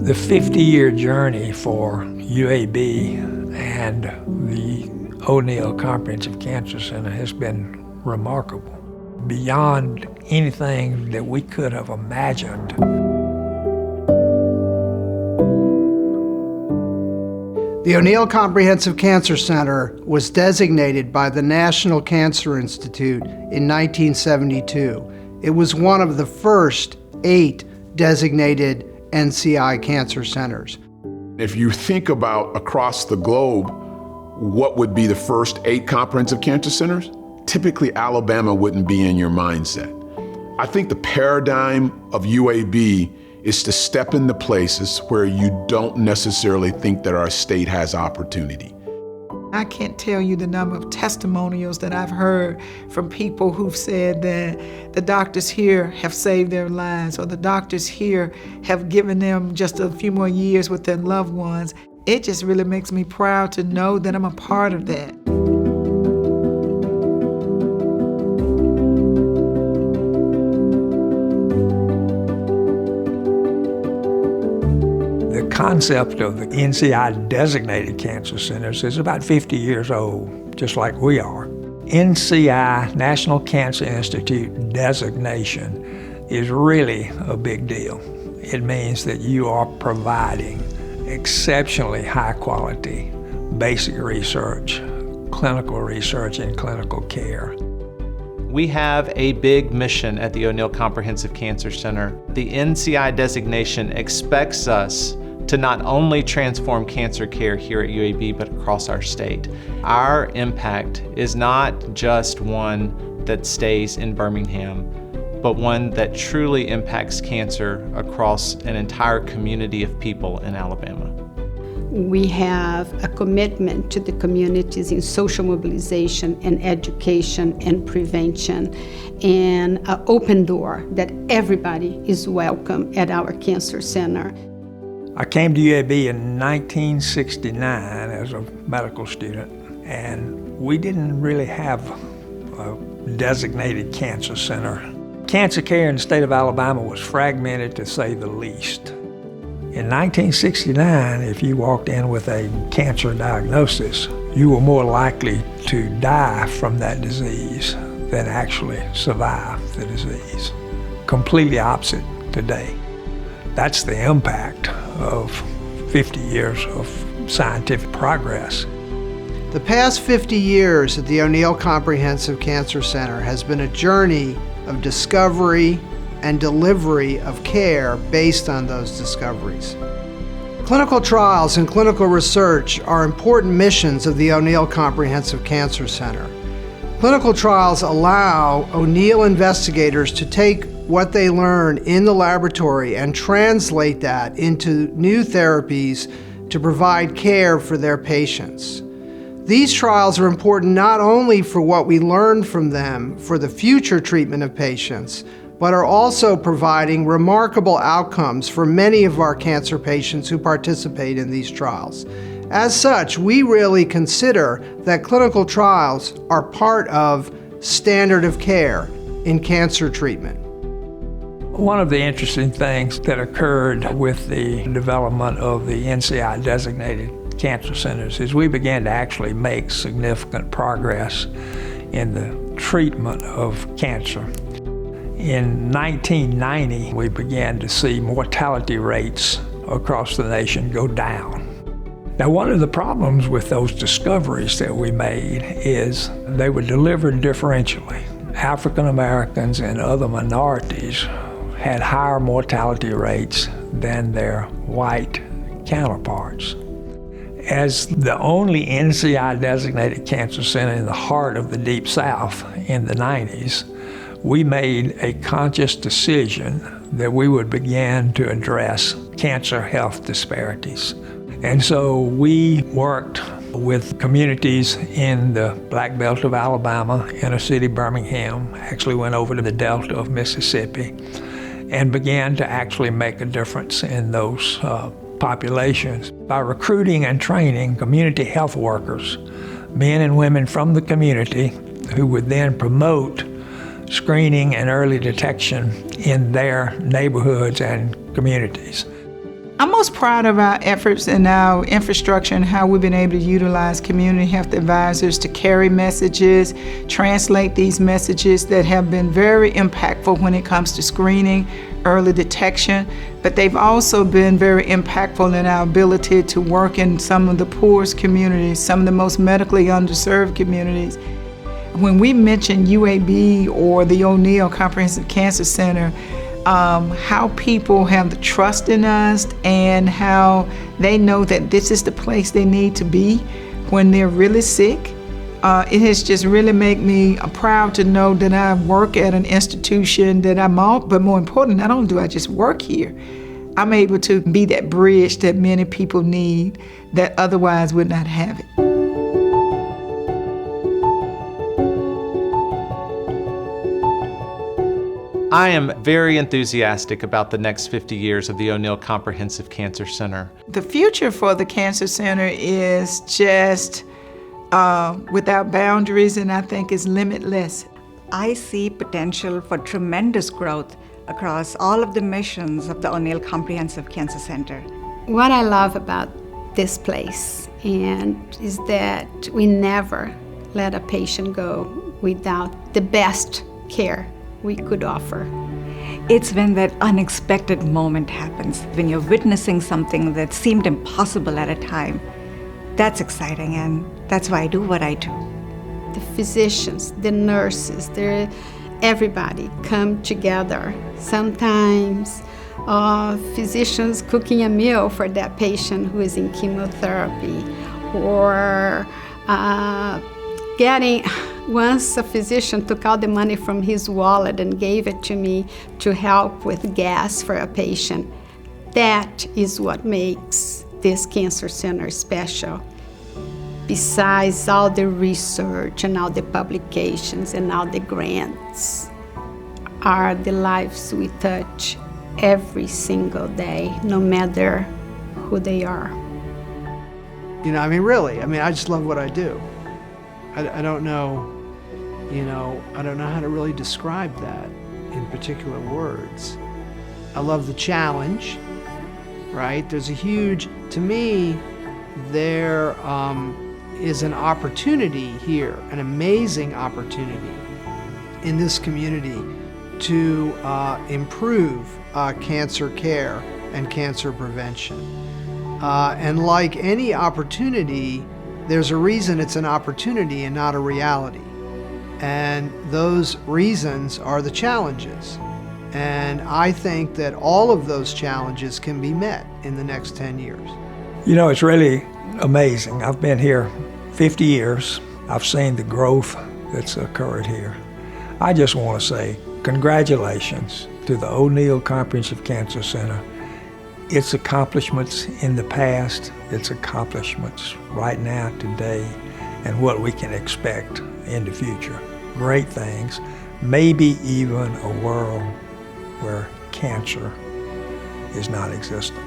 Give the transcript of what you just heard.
The 50-year journey for UAB and the O'Neal Comprehensive Cancer Center has been remarkable, beyond anything that we could have imagined. The O'Neal Comprehensive Cancer Center was designated by the National Cancer Institute in 1972. It was one of the first 8 designated NCI cancer centers. If you think about across the globe, what would be the first 8 comprehensive cancer centers? Typically, Alabama wouldn't be in your mindset. I think the paradigm of UAB is to step into places where you don't necessarily think that our state has opportunity. I can't tell you the number of testimonials that I've heard from people who've said that the doctors here have saved their lives, or the doctors here have given them just a few more years with their loved ones. It just really makes me proud to know that I'm a part of that. The concept of the NCI designated cancer centers is about 50 years old, just like we are. NCI, National Cancer Institute designation is really a big deal. It means that you are providing exceptionally high quality basic research, clinical research, and clinical care. We have a big mission at the O'Neal Comprehensive Cancer Center. The NCI designation expects us to not only transform cancer care here at UAB, but across our state. Our impact is not just one that stays in Birmingham, but one that truly impacts cancer across an entire community of people in Alabama. We have a commitment to the communities in social mobilization and education and prevention, and an open door that everybody is welcome at our cancer center. I came to UAB in 1969 as a medical student, and we didn't really have a designated cancer center. Cancer care in the state of Alabama was fragmented, to say the least. In 1969, if you walked in with a cancer diagnosis, you were more likely to die from that disease than actually survive the disease. Completely opposite today. That's the impact of 50 years of scientific progress. The past 50 years at the O'Neal Comprehensive Cancer Center has been a journey of discovery and delivery of care based on those discoveries. Clinical trials and clinical research are important missions of the O'Neal Comprehensive Cancer Center. Clinical trials allow O'Neal investigators to take what they learn in the laboratory and translate that into new therapies to provide care for their patients. These trials are important not only for what we learn from them for the future treatment of patients, but are also providing remarkable outcomes for many of our cancer patients who participate in these trials. As such, we really consider that clinical trials are part of standard of care in cancer treatment. One of the interesting things that occurred with the development of the NCI designated cancer centers is we began to actually make significant progress in the treatment of cancer. In 1990, we began to see mortality rates across the nation go down. Now, one of the problems with those discoveries that we made is they were delivered differentially. African Americans and other minorities had higher mortality rates than their white counterparts. As the only NCI designated cancer center in the heart of the Deep South in the 90s, we made a conscious decision that we would begin to address cancer health disparities. And so we worked with communities in the Black Belt of Alabama, inner city Birmingham, actually went over to the Delta of Mississippi, and began to actually make a difference in those populations by recruiting and training community health workers, men and women from the community, who would then promote screening and early detection in their neighborhoods and communities. I'm most proud of our efforts and our infrastructure and how we've been able to utilize community health advisors to carry messages, translate these messages that have been very impactful when it comes to screening, early detection, but they've also been very impactful in our ability to work in some of the poorest communities, some of the most medically underserved communities. When we mention UAB or the O'Neal Comprehensive Cancer Center, how people have the trust in us and how they know that this is the place they need to be when they're really sick. It has just really made me proud to know that I work at an institution that but more important, not only do I just work here, I'm able to be that bridge that many people need that otherwise would not have it. I am very enthusiastic about the next 50 years of the O'Neal Comprehensive Cancer Center. The future for the Cancer Center is just without boundaries, and I think is limitless. I see potential for tremendous growth across all of the missions of the O'Neal Comprehensive Cancer Center. What I love about this place is that we never let a patient go without the best care we could offer. It's when that unexpected moment happens, when you're witnessing something that seemed impossible at a time. That's exciting, and that's why I do what I do. The physicians, the nurses, everybody come together. Sometimes physicians cooking a meal for that patient who is in chemotherapy, or once a physician took out the money from his wallet and gave it to me to help with gas for a patient. That is what makes this cancer center special. Besides all the research and all the publications and all the grants, are the lives we touch every single day, no matter who they are. Really, I just love what I do. I don't know, I don't know how to really describe that in particular words. I love the challenge, right? To me, there is an opportunity here, an amazing opportunity in this community to improve cancer care and cancer prevention. And like any opportunity, there's a reason it's an opportunity and not a reality. And those reasons are the challenges. And I think that all of those challenges can be met in the next 10 years. It's really amazing. I've been here 50 years. I've seen the growth that's occurred here. I just want to say congratulations to the O'Neal Comprehensive Cancer Center. Its accomplishments in the past, its accomplishments right now, today, and what we can expect in the future. Great things, maybe even a world where cancer is not existent.